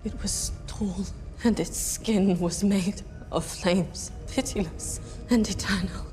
It was tall, and its skin was made of flames, pitiless and eternal.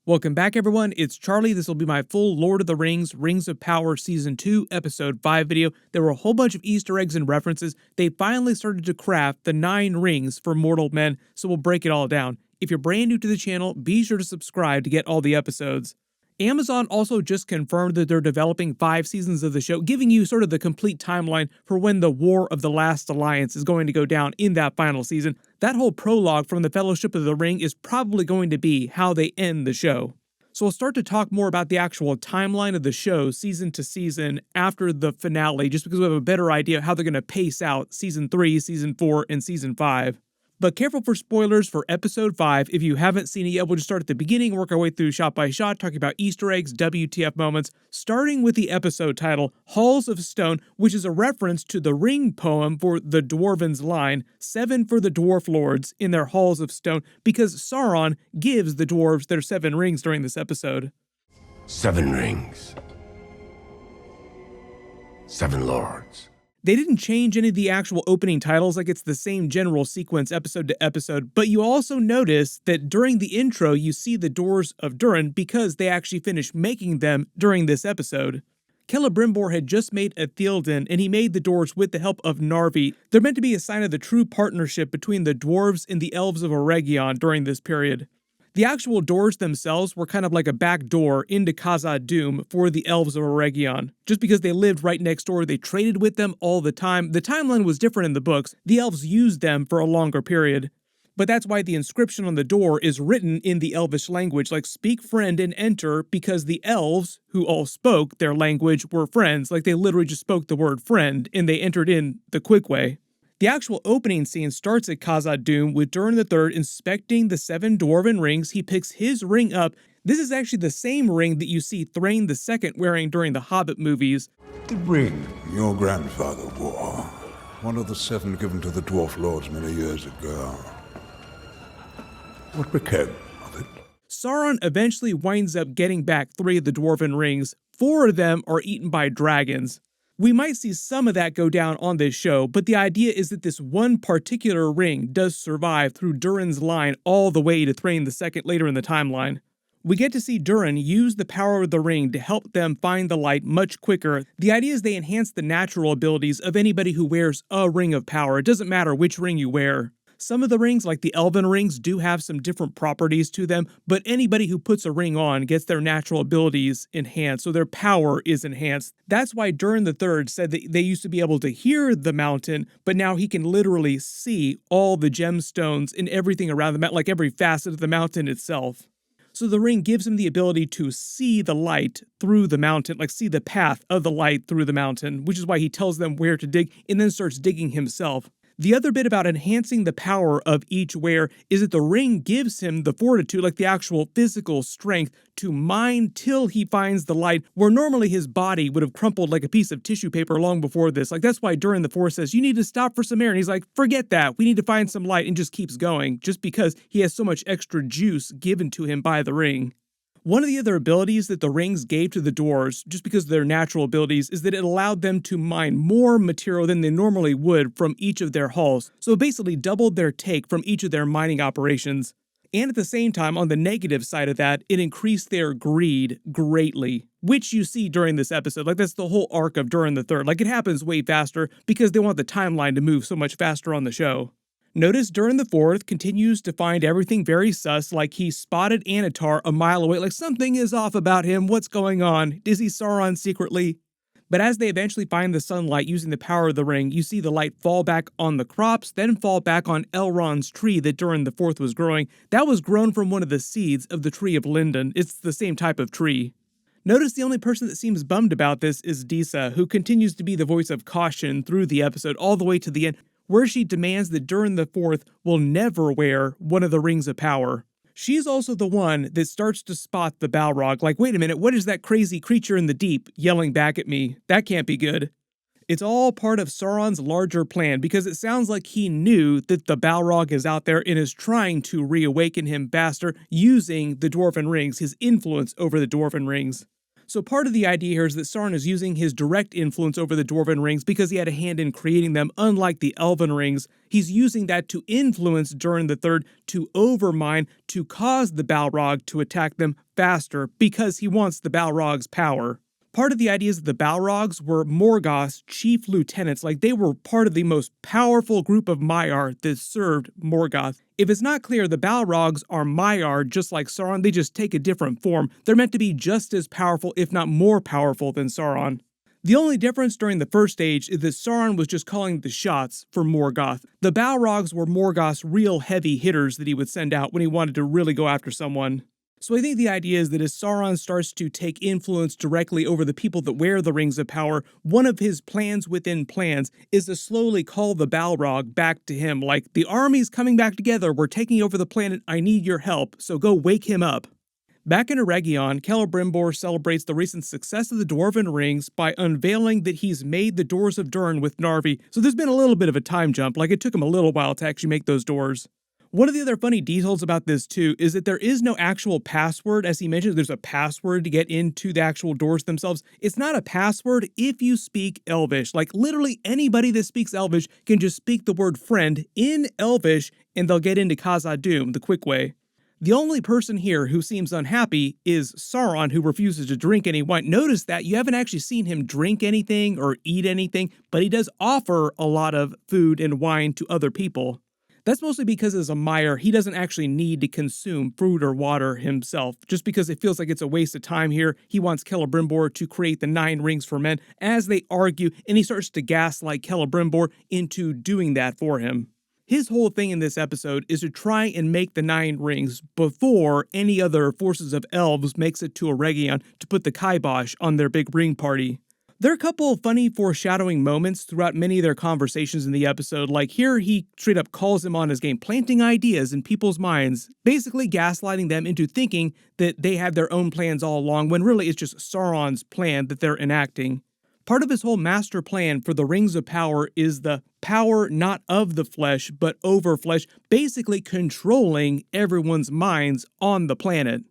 Welcome back, everyone. It's Charlie. This will be my full Lord of the Rings, Rings of Power Season 2, Episode 5 video. There were a whole bunch of Easter eggs and references. They finally started to craft the 9 rings for mortal men, so we'll break it all down. If you're brand new to the channel, be sure to subscribe to get all the episodes. Amazon also just confirmed that they're developing 5 seasons of the show, giving you sort of the complete timeline for when the War of the Last Alliance is going to go down in that final season. That whole prologue from the Fellowship of the Ring is probably going to be how they end the show. So we'll start to talk more about the actual timeline of the show, season to season, after the finale, just because we have a better idea of how they're going to pace out Season 3, Season 4, and Season 5. But careful for spoilers for Episode 5. If you haven't seen it yet, we'll just start at the beginning, work our way through shot by shot, talking about Easter eggs, WTF moments, starting with the episode title, Halls of Stone, which is a reference to the ring poem for the Dwarven's line, 7 for the Dwarf Lords in their Halls of Stone, because Sauron gives the dwarves their 7 rings during this episode. 7 rings. 7 lords. They didn't change any of the actual opening titles, like it's the same general sequence episode to episode, but you also notice that during the intro you see the Doors of Durin because they actually finished making them during this episode. Celebrimbor had just made Ithilden, and he made the doors with the help of Narvi. They're meant to be a sign of the true partnership between the dwarves and the elves of Eregion during this period. The actual doors themselves were kind of like a back door into Khazad-dûm for the elves of Eregion. Just because they lived right next door, they traded with them all the time. The timeline was different in the books. The elves used them for a longer period. But that's why the inscription on the door is written in the Elvish language, like speak friend and enter, because the elves, who all spoke their language, were friends. Like they literally just spoke the word friend, and they entered in the quick way. The actual opening scene starts at Khazad-dûm with Durin III inspecting the 7 dwarven rings. He picks his ring up. This is actually the same ring that you see Thrain II wearing during the Hobbit movies. The ring your grandfather wore. One of the 7 given to the Dwarf Lords many years ago. What became of it? Sauron eventually winds up getting back 3 of the dwarven rings. 4 of them are eaten by dragons. We might see some of that go down on this show, but the idea is that this one particular ring does survive through Durin's line all the way to Thrain II later in the timeline. We get to see Durin use the power of the ring to help them find the light much quicker. The idea is they enhance the natural abilities of anybody who wears a ring of power. It doesn't matter which ring you wear. Some of the rings, like the Elven rings, do have some different properties to them, but anybody who puts a ring on gets their natural abilities enhanced, so their power is enhanced. That's why Durin III said that they used to be able to hear the mountain, but now he can literally see all the gemstones and everything around the mountain, like every facet of the mountain itself. So the ring gives him the ability to see the light through the mountain, like see the path of the light through the mountain, which is why he tells them where to dig and then starts digging himself. The other bit about enhancing the power of each wear is that the ring gives him the fortitude, like the actual physical strength, to mine till he finds the light, where normally his body would have crumpled like a piece of tissue paper long before this. Like that's why Durin IV says, you need to stop for some air. And he's like, forget that. We need to find some light, and just keeps going, just because he has so much extra juice given to him by the ring. One of the other abilities that the rings gave to the dwarves, just because of their natural abilities, is that it allowed them to mine more material than they normally would from each of their halls, so it basically doubled their take from each of their mining operations. And at the same time, on the negative side of that, it increased their greed greatly, which you see during this episode. Like that's the whole arc of Durin III. Like it happens way faster because they want the timeline to move so much faster on the show. Notice Durin IV continues to find everything very sus, like he spotted Annatar a mile away, like something is off about him, what's going on? Is he Sauron secretly? But as they eventually find the sunlight using the power of the ring, you see the light fall back on the crops, then fall back on Elrond's tree that Durin IV was growing. That was grown from one of the seeds of the Tree of Linden. It's the same type of tree. Notice the only person that seems bummed about this is Disa, who continues to be the voice of caution through the episode all the way to the end, where she demands that Durin IV will never wear one of the rings of power. She's also the one that starts to spot the Balrog, like, wait a minute, what is that crazy creature in the deep yelling back at me? That can't be good. It's all part of Sauron's larger plan, because it sounds like he knew that the Balrog is out there and is trying to reawaken him faster using the Dwarven rings, his influence over the Dwarven rings. So part of the idea here is that Sauron is using his direct influence over the Dwarven rings because he had a hand in creating them, unlike the Elven rings. He's using that to influence Durin III to overmine, to cause the Balrog to attack them faster because he wants the Balrog's power. Part of the idea is that the Balrogs were Morgoth's chief lieutenants, like they were part of the most powerful group of Maiar that served Morgoth. If it's not clear, the Balrogs are Maiar just like Sauron, they just take a different form. They're meant to be just as powerful, if not more powerful than Sauron. The only difference during the First Age is that Sauron was just calling the shots for Morgoth. The Balrogs were Morgoth's real heavy hitters that he would send out when he wanted to really go after someone. So I think the idea is that as Sauron starts to take influence directly over the people that wear the Rings of Power, one of his plans within plans is to slowly call the Balrog back to him, like, the army's coming back together, we're taking over the planet, I need your help, so go wake him up. Back in Eregion, Celebrimbor celebrates the recent success of the Dwarven Rings by unveiling that he's made the Doors of Durin with Narvi, so there's been a little bit of a time jump, like it took him a little while to actually make those doors. One of the other funny details about this too is that there is no actual password. As he mentioned, there's a password to get into the actual doors themselves. It's not a password if you speak Elvish. Like literally anybody that speaks Elvish can just speak the word friend in Elvish and they'll get into Khazad-dûm the quick way. The only person here who seems unhappy is Sauron, who refuses to drink any wine. Notice that you haven't actually seen him drink anything or eat anything, but he does offer a lot of food and wine to other people. That's mostly because as a Maiar, he doesn't actually need to consume food or water himself. Just because it feels like it's a waste of time here, he wants Celebrimbor to create the 9 rings for men as they argue, and he starts to gaslight Celebrimbor into doing that for him. His whole thing in this episode is to try and make the 9 rings before any other forces of elves makes it to Eregion to put the kibosh on their big ring party. There are a couple of funny foreshadowing moments throughout many of their conversations in the episode, like here he straight up calls him on his game, planting ideas in people's minds, basically gaslighting them into thinking that they had their own plans all along, when really it's just Sauron's plan that they're enacting. Part of his whole master plan for the Rings of Power is the power not of the flesh, but over flesh, basically controlling everyone's minds on the planet.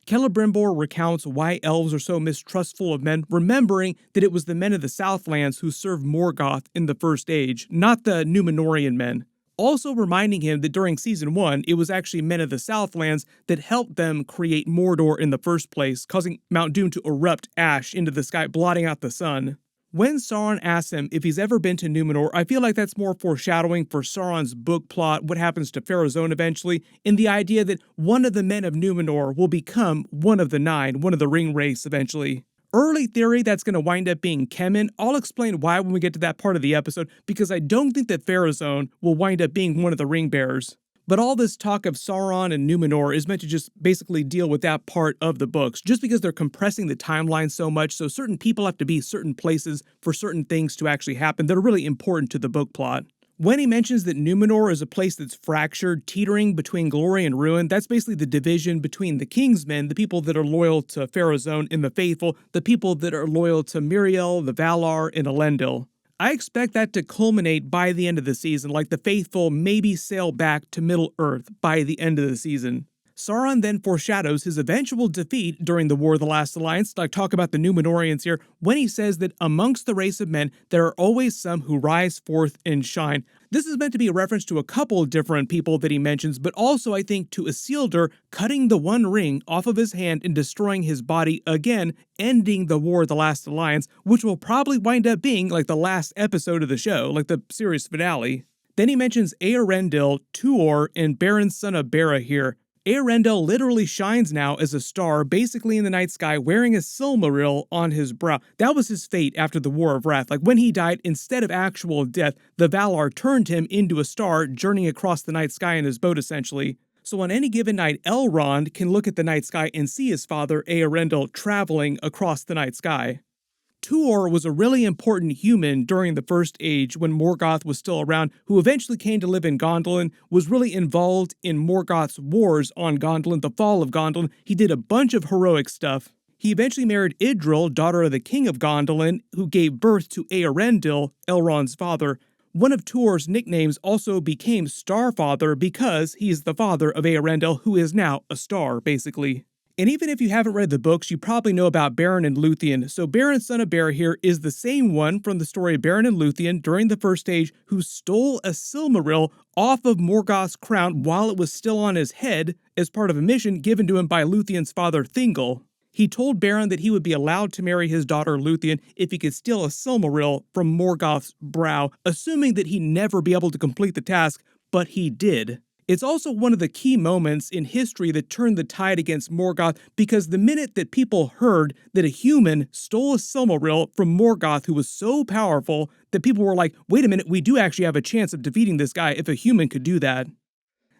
Celebrimbor recounts why elves are so mistrustful of men, remembering that it was the men of the Southlands who served Morgoth in the First Age, not the Numenorean men. Also reminding him that during Season 1, it was actually men of the Southlands that helped them create Mordor in the first place, causing Mount Doom to erupt ash into the sky, blotting out the sun. When Sauron asks him if he's ever been to Numenor, I feel like that's more foreshadowing for Sauron's book plot, what happens to Pharazôn eventually, and the idea that one of the men of Numenor will become one of the 9, one of the ring race eventually. Early theory that's going to wind up being Kemen. I'll explain why when we get to that part of the episode, because I don't think that Pharazôn will wind up being one of the ring bearers. But all this talk of Sauron and Numenor is meant to just basically deal with that part of the books, just because they're compressing the timeline so much, so certain people have to be certain places for certain things to actually happen that are really important to the book plot. When he mentions that Numenor is a place that's fractured, teetering between glory and ruin, that's basically the division between the Kingsmen, the people that are loyal to Pharazôn and the faithful, the people that are loyal to Miriel, the Valar, and Elendil. I expect that to culminate by the end of the season, like the faithful maybe sail back to Middle-earth by the end of the season. Sauron then foreshadows his eventual defeat during the War of the Last Alliance, like talk about the Numenoreans here, when he says that amongst the race of men, there are always some who rise forth and shine. This is meant to be a reference to a couple of different people that he mentions, but also I think to Isildur cutting the one ring off of his hand and destroying his body, again, ending the War of the Last Alliance, which will probably wind up being like the last episode of the show, like the series finale. Then he mentions Earendil, Tuor, and Beren's son of Bera here. Earendil literally shines now as a star, basically in the night sky, wearing a Silmaril on his brow. That was his fate after the War of Wrath. Like when he died, instead of actual death, the Valar turned him into a star, journeying across the night sky in his boat, essentially. So on any given night, Elrond can look at the night sky and see his father, Earendil, traveling across the night sky. Tuor was a really important human during the First Age when Morgoth was still around, who eventually came to live in Gondolin, was really involved in Morgoth's wars on Gondolin, the fall of Gondolin. He did a bunch of heroic stuff. He eventually married Idril, daughter of the king of Gondolin, who gave birth to Earendil, Elrond's father. One of Tuor's nicknames also became Starfather because he's the father of Earendil, who is now a star, basically. And even if you haven't read the books, you probably know about Beren and Luthien. So Beren, son of Bear here, is the same one from the story of Beren and Luthien during the First Age who stole a Silmaril off of Morgoth's crown while it was still on his head as part of a mission given to him by Luthien's father Thingol. He told Beren that he would be allowed to marry his daughter Luthien if he could steal a Silmaril from Morgoth's brow, assuming that he'd never be able to complete the task, but he did. It's also one of the key moments in history that turned the tide against Morgoth, because the minute that people heard that a human stole a Silmaril from Morgoth who was so powerful that people were like, wait a minute, we do actually have a chance of defeating this guy if a human could do that.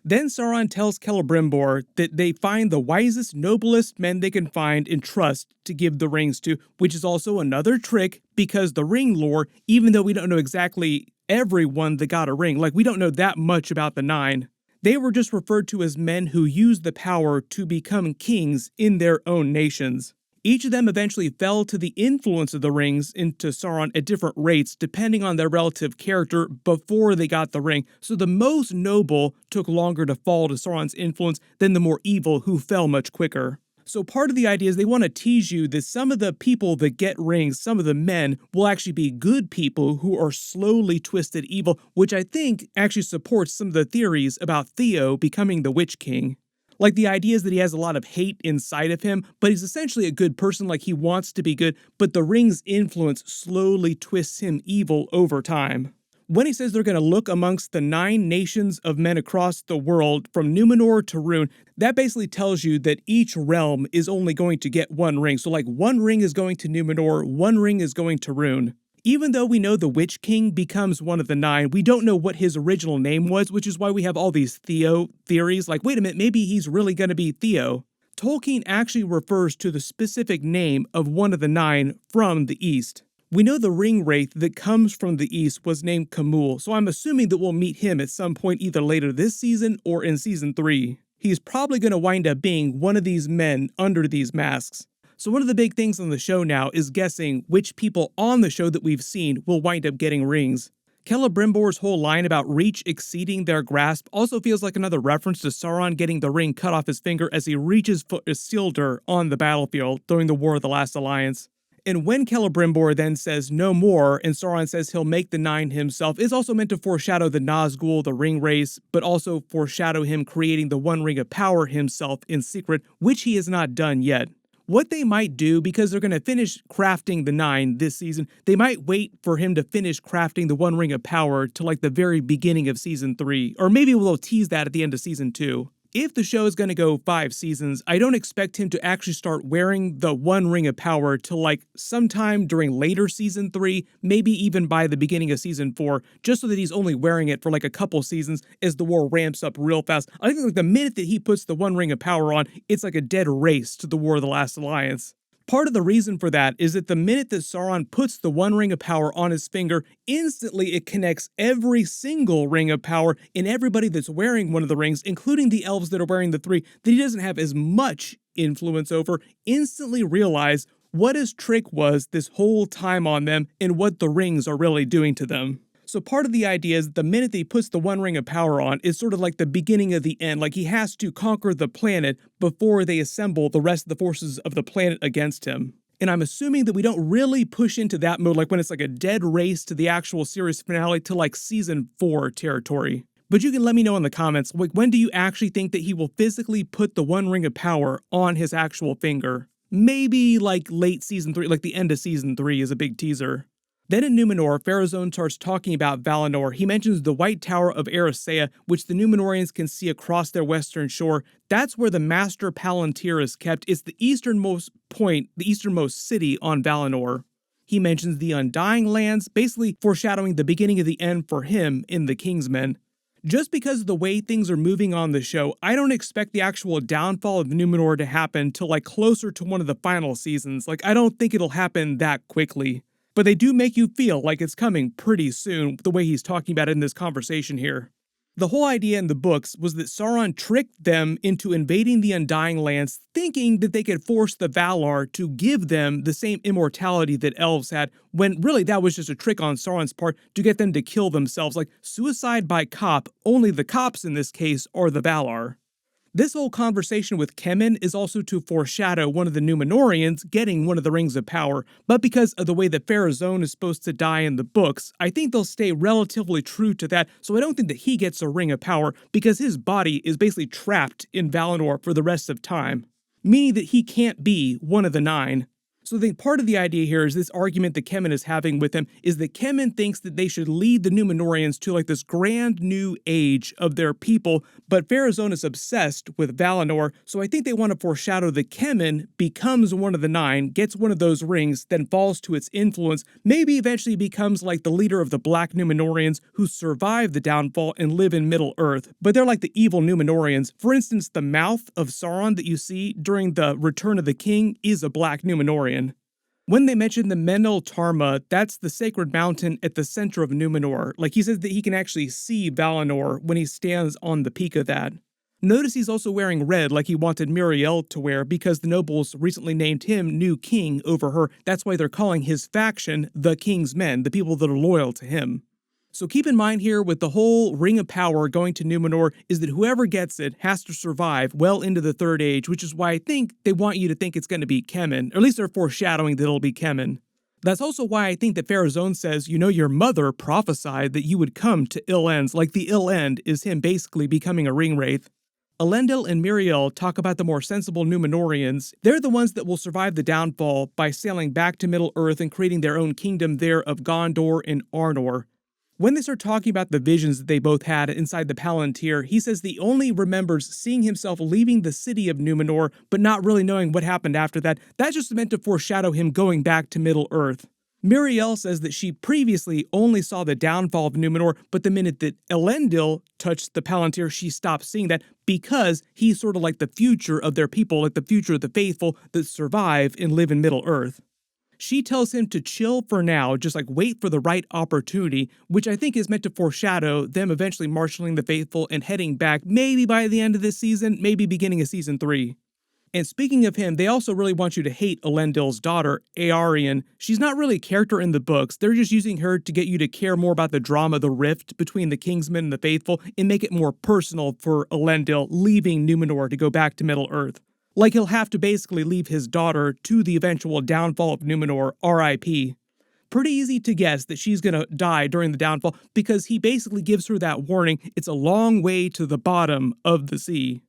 Then Sauron tells Celebrimbor that they find the wisest, noblest men they can find and trust to give the rings to, which is also another trick because the ring lore, even though we don't know exactly everyone that got a ring, like we don't know that much about the Nine, they were just referred to as men who used the power to become kings in their own nations. Each of them eventually fell to the influence of the rings into Sauron at different rates depending on their relative character before they got the ring, so the most noble took longer to fall to Sauron's influence than the more evil who fell much quicker. So part of the idea is they want to tease you that some of the people that get rings, some of the men, will actually be good people who are slowly twisted evil, which I think actually supports some of the theories about Theo becoming the Witch King. Like the idea is that he has a lot of hate inside of him, but he's essentially a good person, like he wants to be good, but the ring's influence slowly twists him evil over time. When he says they're going to look amongst the 9 nations of men across the world, from Numenor to Rhûn, that basically tells you that each realm is only going to get 1 ring. So like 1 ring is going to Numenor, 1 ring is going to Rhûn. Even though we know the Witch King becomes one of the 9, we don't know what his original name was, which is why we have all these Theo theories, like, wait a minute, maybe he's really going to be Theo. Tolkien actually refers to the specific name of one of the 9 from the East. We know the ring wraith that comes from the East was named Khamûl, so I'm assuming that we'll meet him at some point either later this season or in Season 3. He's probably going to wind up being one of these men under these masks. So one of the big things on the show now is guessing which people on the show that we've seen will wind up getting rings. Celebrimbor's whole line about reach exceeding their grasp also feels like another reference to Sauron getting the ring cut off his finger as he reaches for Isildur on the battlefield during the War of the Last Alliance. And when Celebrimbor then says no more, and Sauron says he'll make the 9 himself, is also meant to foreshadow the Nazgul, the ring race, but also foreshadow him creating the One Ring of Power himself in secret, which he has not done yet. What they might do, because they're going to finish crafting the 9 this season, they might wait for him to finish crafting the One Ring of Power to like the very beginning of Season 3, or maybe we'll tease that at the end of Season 2. If the show is going to go 5 seasons, I don't expect him to actually start wearing the One Ring of Power till like sometime during later Season 3, maybe even by the beginning of Season 4, just so that he's only wearing it for like a couple seasons as the war ramps up real fast. I think like the minute that he puts the One Ring of Power on, it's like a dead race to the War of the Last Alliance. Part of the reason for that is that the minute that Sauron puts the One Ring of Power on his finger, instantly it connects every single ring of power, and everybody that's wearing one of the rings, including the elves that are wearing the 3 that he doesn't have as much influence over, instantly realize what his trick was this whole time on them and what the rings are really doing to them. So part of the idea is the minute that he puts the One Ring of Power on is sort of like the beginning of the end, like he has to conquer the planet before they assemble the rest of the forces of the planet against him. And I'm assuming that we don't really push into that mode, like when it's like a dead race to the actual series finale to like Season 4 territory. But you can let me know in the comments, like when do you actually think that he will physically put the One Ring of Power on his actual finger? Maybe like late Season 3, like the end of Season 3 is a big teaser. Then in Numenor, Pharazôn starts talking about Valinor. He mentions the White Tower of Eressëa, which the Numenoreans can see across their western shore. That's where the Master Palantir is kept. It's the easternmost point, the easternmost city on Valinor. He mentions the Undying Lands, basically foreshadowing the beginning of the end for him in the Kingsmen. Just because of the way things are moving on the show, I don't expect the actual downfall of Numenor to happen till like closer to one of the final seasons. Like, I don't think it'll happen that quickly. But they do make you feel like it's coming pretty soon, the way he's talking about it in this conversation here. The whole idea in the books was that Sauron tricked them into invading the Undying Lands, thinking that they could force the Valar to give them the same immortality that elves had, when really that was just a trick on Sauron's part to get them to kill themselves, like suicide by cop. Only the cops in this case are the Valar. This whole conversation with Kemen is also to foreshadow one of the Numenoreans getting one of the Rings of Power, but because of the way that Pharazôn is supposed to die in the books, I think they'll stay relatively true to that, so I don't think that he gets a Ring of Power, because his body is basically trapped in Valinor for the rest of time, meaning that he can't be one of the 9. So I think part of the idea here is this argument that Kemen is having with him is that Kemen thinks that they should lead the Numenoreans to like this grand new age of their people, but Pharazôn is obsessed with Valinor, so I think they want to foreshadow that Kemen becomes one of the 9, gets one of those rings, then falls to its influence, maybe eventually becomes like the leader of the Black Numenoreans who survive the downfall and live in Middle-earth, but they're like the evil Numenoreans. For instance, the mouth of Sauron that you see during the Return of the King is a Black Numenorian. When they mention the Menel Tarma, that's the sacred mountain at the center of Numenor. Like, he says that he can actually see Valinor when he stands on the peak of that. Notice he's also wearing red like he wanted Miriel to wear because the nobles recently named him new king over her. That's why they're calling his faction the King's Men, the people that are loyal to him. So keep in mind here with the whole Ring of Power going to Numenor is that whoever gets it has to survive well into the Third Age, which is why I think they want you to think it's going to be Kemen, or at least they're foreshadowing that it'll be Kemen. That's also why I think that Pharazôn says, you know, your mother prophesied that you would come to ill ends, like the ill end is him basically becoming a ringwraith. Elendil and Miriel talk about the more sensible Numenoreans. They're the ones that will survive the downfall by sailing back to Middle-earth and creating their own kingdom there of Gondor and Arnor. When they start talking about the visions that they both had inside the Palantir, he says he only remembers seeing himself leaving the city of Numenor, but not really knowing what happened after that. That's just meant to foreshadow him going back to Middle-earth. Miriel says that she previously only saw the downfall of Numenor, but the minute that Elendil touched the Palantir, she stopped seeing that because he's sort of like the future of their people, like the future of the faithful that survive and live in Middle-earth. She tells him to chill for now, just like wait for the right opportunity, which I think is meant to foreshadow them eventually marshaling the faithful and heading back maybe by the end of this season, maybe beginning of season 3. And speaking of him, they also really want you to hate Elendil's daughter, Eärien. She's not really a character in the books, they're just using her to get you to care more about the drama, the rift between the Kingsmen and the faithful, and make it more personal for Elendil leaving Numenor to go back to Middle-earth. Like he'll have to basically leave his daughter to the eventual downfall of Numenor, R.I.P. Pretty easy to guess that she's gonna die during the downfall because he basically gives her that warning, it's a long way to the bottom of the sea.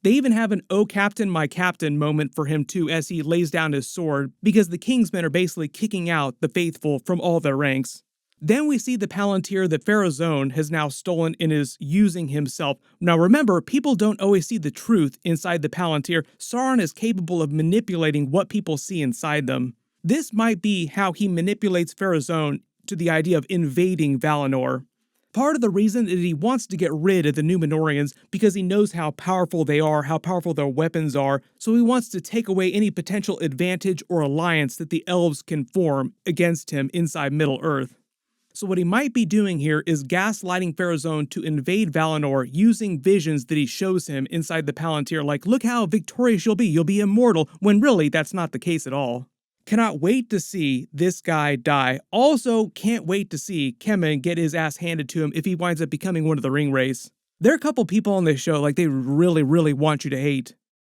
They even have an "Oh Captain, my Captain" moment for him too as he lays down his sword because the Kingsmen are basically kicking out the faithful from all their ranks. Then we see the Palantir that Pharazôn has now stolen and is using himself. Now remember, people don't always see the truth inside the Palantir. Sauron is capable of manipulating what people see inside them. This might be how he manipulates Pharazôn to the idea of invading Valinor. Part of the reason is he wants to get rid of the Numenoreans because he knows how powerful they are, how powerful their weapons are, so he wants to take away any potential advantage or alliance that the Elves can form against him inside Middle-earth. So what he might be doing here is gaslighting Pharazôn to invade Valinor using visions that he shows him inside the Palantir, like, look how victorious you'll be immortal, when really that's not the case at all. Cannot wait to see this guy die. Also, can't wait to see Kemen get his ass handed to him if he winds up becoming one of the Ringwraiths. There are a couple people on this show like they really want you to hate.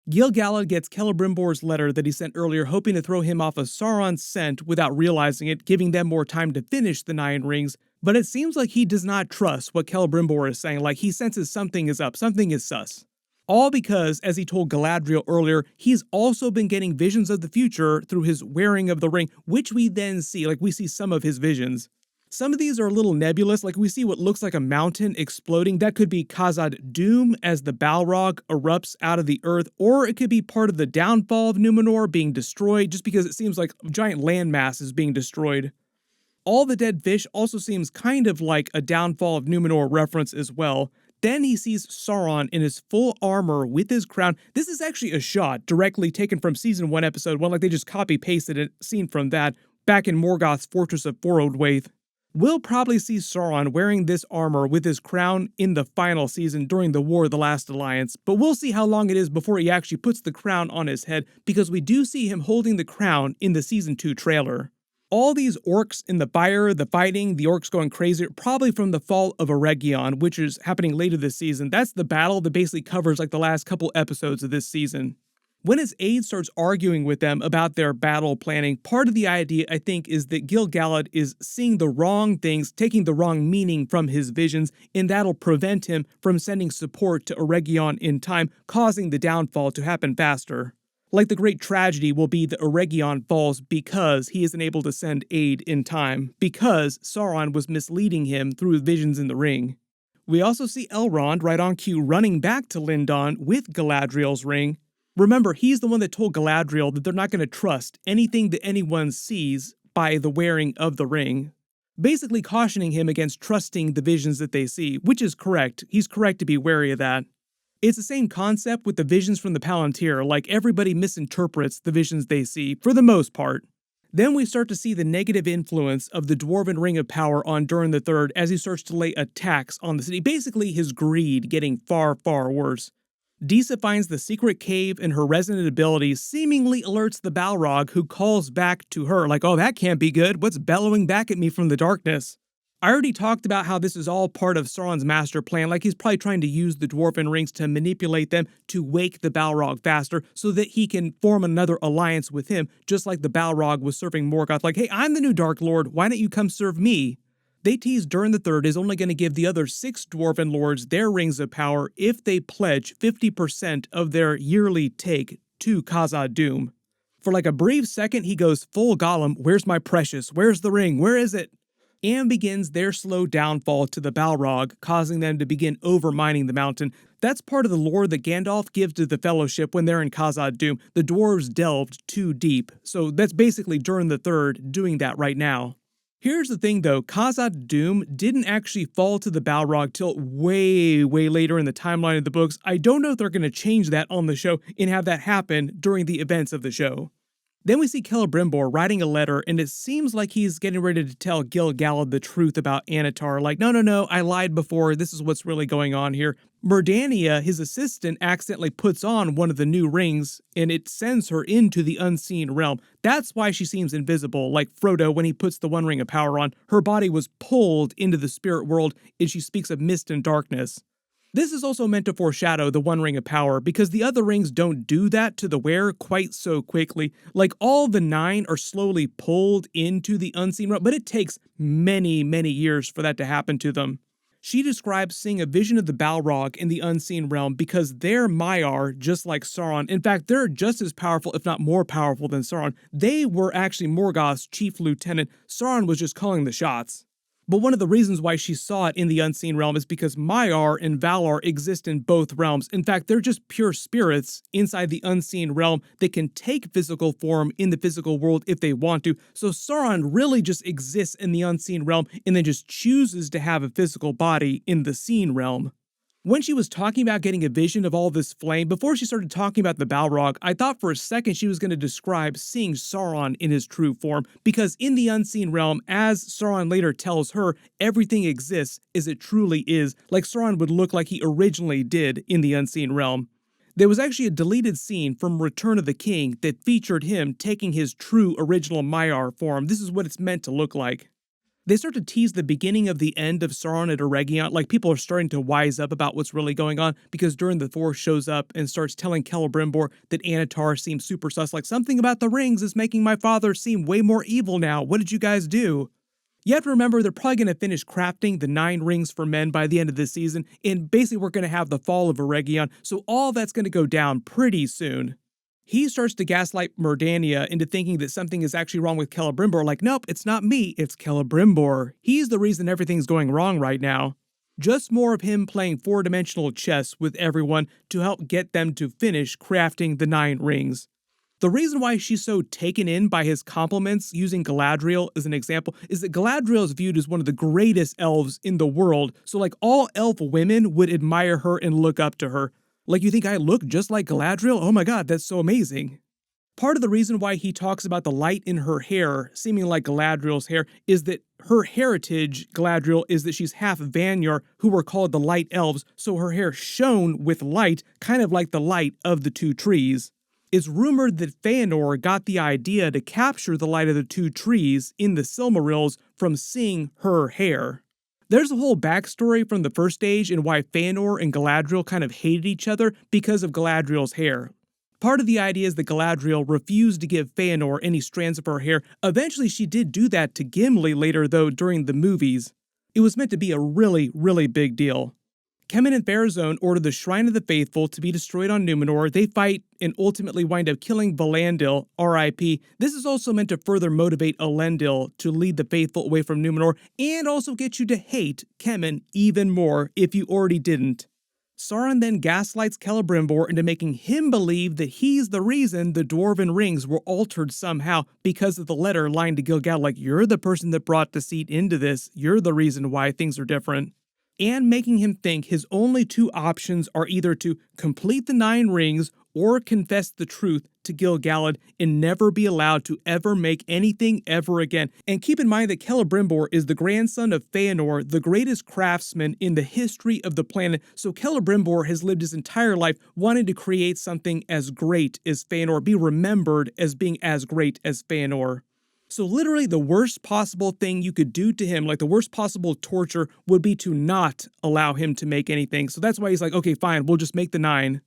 Gil-galad gets Celebrimbor's letter that he sent earlier, hoping to throw him off of Sauron's scent without realizing it, giving them more time to finish the 9 rings, but it seems like he does not trust what Celebrimbor is saying, like he senses something is up, something is sus. All because, as he told Galadriel earlier, he's also been getting visions of the future through his wearing of the ring, which we then see, like we see some of his visions. Some of these are a little nebulous, like we see what looks like a mountain exploding. That could be Khazad Dûm as the Balrog erupts out of the earth, or it could be part of the downfall of Numenor being destroyed, just because it seems like a giant landmass is being destroyed. All the dead fish also seems kind of like a downfall of Numenor reference as well. Then he sees Sauron in his full armor with his crown. This is actually a shot directly taken from season 1 episode 1, like they just copy-pasted a scene from that back in Morgoth's Fortress of Forodwaith. We'll probably see Sauron wearing this armor with his crown in the final season during the War of the Last Alliance, but we'll see how long it is before he actually puts the crown on his head, because we do see him holding the crown in the season 2 trailer. All these orcs in the fire, the fighting, the orcs going crazy, probably from the fall of Eregion, which is happening later this season. That's the battle that basically covers like the last couple episodes of this season. When his aide starts arguing with them about their battle planning, part of the idea, I think, is that Gil-galad is seeing the wrong things, taking the wrong meaning from his visions, and that'll prevent him from sending support to Eregion in time, causing the downfall to happen faster. Like the great tragedy will be that Eregion falls because he isn't able to send aid in time, because Sauron was misleading him through visions in the ring. We also see Elrond right on cue running back to Lindon with Galadriel's ring. Remember, he's the one that told Galadriel that they're not going to trust anything that anyone sees by the wearing of the ring, basically cautioning him against trusting the visions that they see, which is correct. He's correct to be wary of that. It's the same concept with the visions from the Palantir, like everybody misinterprets the visions they see, for the most part. Then we start to see the negative influence of the Dwarven Ring of Power on Durin III as he starts to lay attacks on the city, basically his greed getting far, far worse. Disa finds the secret cave and her resonant abilities seemingly alerts the Balrog, who calls back to her like, oh, that can't be good, what's bellowing back at me from the darkness? I already talked about how this is all part of Sauron's master plan, like he's probably trying to use the Dwarven rings to manipulate them to wake the Balrog faster so that he can form another alliance with him, just like the Balrog was serving Morgoth, like, hey, I'm the new Dark Lord, why don't you come serve me? They tease Durin III is only going to give the other 6 Dwarven lords their rings of power if they pledge 50% of their yearly take to Khazad-dûm. For like a brief second, he goes full Gollum, where's my precious, where's the ring, where is it? And begins their slow downfall to the Balrog, causing them to begin overmining the mountain. That's part of the lore that Gandalf gives to the Fellowship when they're in Khazad-dûm. The dwarves delved too deep, so that's basically Durin III doing that right now. Here's the thing though, Khazad-dûm didn't actually fall to the Balrog till way later in the timeline of the books. I don't know if they're going to change that on the show and have that happen during the events of the show. Then we see Celebrimbor writing a letter, and it seems like he's getting ready to tell Gil-galad the truth about Annatar, like, no, I lied before, this is what's really going on here. Mordania, his assistant, accidentally puts on one of the new rings, and it sends her into the unseen realm. That's why she seems invisible, like Frodo when he puts the One Ring of Power on. Her body was pulled into the spirit world, and she speaks of mist and darkness. This is also meant to foreshadow the One Ring of Power, because the other rings don't do that to the wearer quite so quickly. Like, all the 9 are slowly pulled into the unseen realm, but it takes many years for that to happen to them. She describes seeing a vision of the Balrog in the unseen realm because they're Maiar, just like Sauron. In fact, they're just as powerful, if not more powerful than Sauron. They were actually Morgoth's chief lieutenant. Sauron was just calling the shots. But one of the reasons why she saw it in the unseen realm is because Maiar and Valar exist in both realms. In fact, they're just pure spirits inside the unseen realm that can take physical form in the physical world if they want to. So Sauron really just exists in the unseen realm and then just chooses to have a physical body in the seen realm. When she was talking about getting a vision of all this flame, before she started talking about the Balrog, I thought for a second she was going to describe seeing Sauron in his true form, because in the unseen realm, as Sauron later tells her, everything exists as it truly is, like Sauron would look like he originally did in the unseen realm. There was actually a deleted scene from Return of the King that featured him taking his true original Maiar form. This is what it's meant to look like. They start to tease the beginning of the end of Sauron at Eregion, like people are starting to wise up about what's really going on, because Durin IV shows up and starts telling Celebrimbor that Annatar seems super sus, like something about the rings is making my father seem way more evil now, what did you guys do? You have to remember they're probably going to finish crafting the 9 rings for men by the end of this season, and basically we're going to have the fall of Eregion, so all that's going to go down pretty soon. He starts to gaslight Mordania into thinking that something is actually wrong with Celebrimbor, like, nope, it's not me, it's Celebrimbor. He's the reason everything's going wrong right now. Just more of him playing 4-dimensional chess with everyone to help get them to finish crafting the 9 rings. The reason why she's so taken in by his compliments, using Galadriel as an example, is that Galadriel is viewed as one of the greatest elves in the world, so like all elf women would admire her and look up to her. Like, you think I look just like Galadriel? Oh my god, that's so amazing. Part of the reason why he talks about the light in her hair, seeming like Galadriel's hair, is that her heritage, Galadriel, is that she's half Vanyar, who were called the Light Elves, so her hair shone with light, kind of like the light of the 2 trees. It's rumored that Fëanor got the idea to capture the Light of the Two Trees in the Silmarils from seeing her hair. There's a whole backstory from the First Age and why Fëanor and Galadriel kind of hated each other because of Galadriel's hair. Part of the idea is that Galadriel refused to give Fëanor any strands of her hair. Eventually she did do that to Gimli later though during the movies. It was meant to be a really, really big deal. Kemen and Pharazôn order the Shrine of the Faithful to be destroyed on Numenor. They fight and ultimately wind up killing Valandil, R.I.P. This is also meant to further motivate Elendil to lead the Faithful away from Numenor and also get you to hate Kemen even more if you already didn't. Sauron then gaslights Celebrimbor into making him believe that he's the reason the Dwarven rings were altered somehow because of the letter lying to Gil-galad, like, you're the person that brought deceit into this, you're the reason why things are different. And making him think his only two options are either to complete the 9 rings or confess the truth to Gil-galad and never be allowed to ever make anything ever again. And keep in mind that Celebrimbor is the grandson of Fëanor, the greatest craftsman in the history of the planet, so Celebrimbor has lived his entire life wanting to create something as great as Fëanor, be remembered as being as great as Fëanor. So literally the worst possible thing you could do to him, like the worst possible torture, would be to not allow him to make anything. So that's why he's like, okay, fine, we'll just make the 9.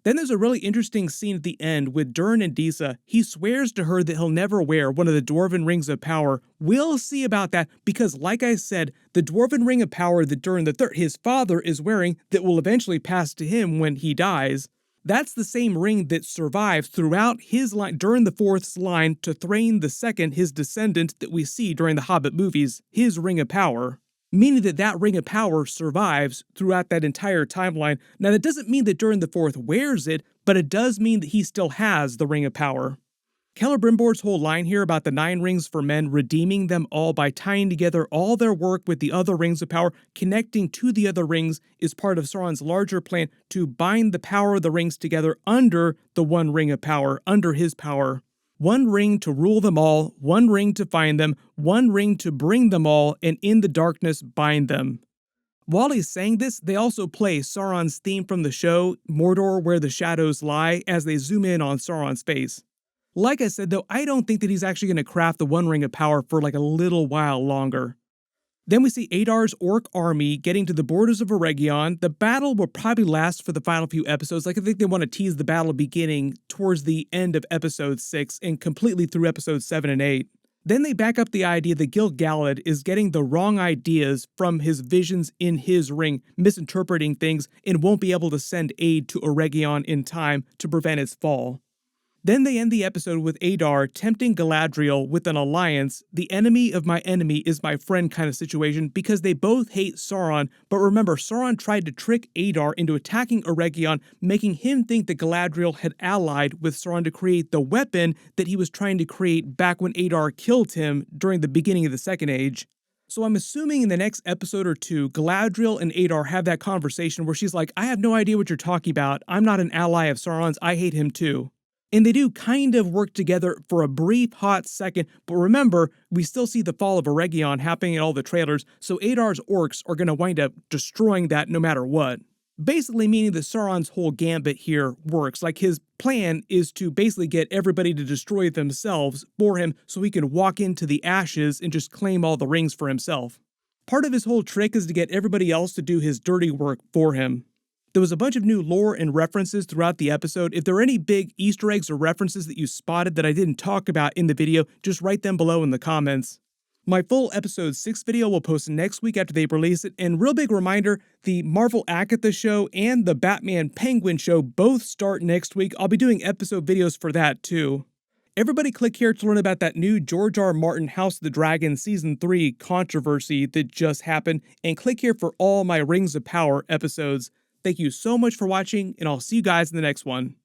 Then there's a really interesting scene at the end with Durin and Disa. He swears to her that he'll never wear one of the Dwarven Rings of Power. We'll see about that because, like I said, the Dwarven Ring of Power that Durin III, his father, is wearing that will eventually pass to him when he dies, that's the same ring that survives throughout his line, Durin the Fourth's line to Thrain II, his descendant that we see during the Hobbit movies, his Ring of Power. Meaning that that Ring of Power survives throughout that entire timeline. Now that doesn't mean that Durin the Fourth wears it, but it does mean that he still has the Ring of Power. Celebrimbor's whole line here about the 9 rings for men, redeeming them all by tying together all their work with the other rings of power, connecting to the other rings, is part of Sauron's larger plan to bind the power of the rings together under the one ring of power, under his power. One ring to rule them all, one ring to find them, one ring to bring them all, and in the darkness bind them. While he's saying this, they also play Sauron's theme from the show, Mordor Where the Shadows Lie, as they zoom in on Sauron's face. Like I said though, I don't think that he's actually going to craft the One Ring of Power for like a little while longer. Then we see Adar's orc army getting to the borders of Eregion. The battle will probably last for the final few episodes. Like I think they want to tease the battle beginning towards the end of episode 6 and completely through episodes 7 and 8. Then they back up the idea that Gil-galad is getting the wrong ideas from his visions in his ring, misinterpreting things, and won't be able to send aid to Eregion in time to prevent its fall. Then they end the episode with Adar tempting Galadriel with an alliance, the enemy of my enemy is my friend kind of situation, because they both hate Sauron, but remember, Sauron tried to trick Adar into attacking Eregion, making him think that Galadriel had allied with Sauron to create the weapon that he was trying to create back when Adar killed him during the beginning of the Second Age. So I'm assuming in the next episode or 2, Galadriel and Adar have that conversation where she's like, I have no idea what you're talking about, I'm not an ally of Sauron's, I hate him too. And they do kind of work together for a brief hot second, but remember, we still see the fall of Eregion happening in all the trailers, so Adar's orcs are going to wind up destroying that no matter what. Basically meaning that Sauron's whole gambit here works, like his plan is to basically get everybody to destroy themselves for him so he can walk into the ashes and just claim all the rings for himself. Part of his whole trick is to get everybody else to do his dirty work for him. There was a bunch of new lore and references throughout the episode. If there are any big Easter eggs or references that you spotted that I didn't talk about in the video, just write them below in the comments. My full episode 6 video will post next week after they release it, and real big reminder, the Marvel Agatha show and the Batman Penguin show both start next week. I'll be doing episode videos for that too. Everybody click here to learn about that new George R. R. Martin House of the Dragon Season 3 controversy that just happened, and click here for all my Rings of Power episodes. Thank you so much for watching, and I'll see you guys in the next one.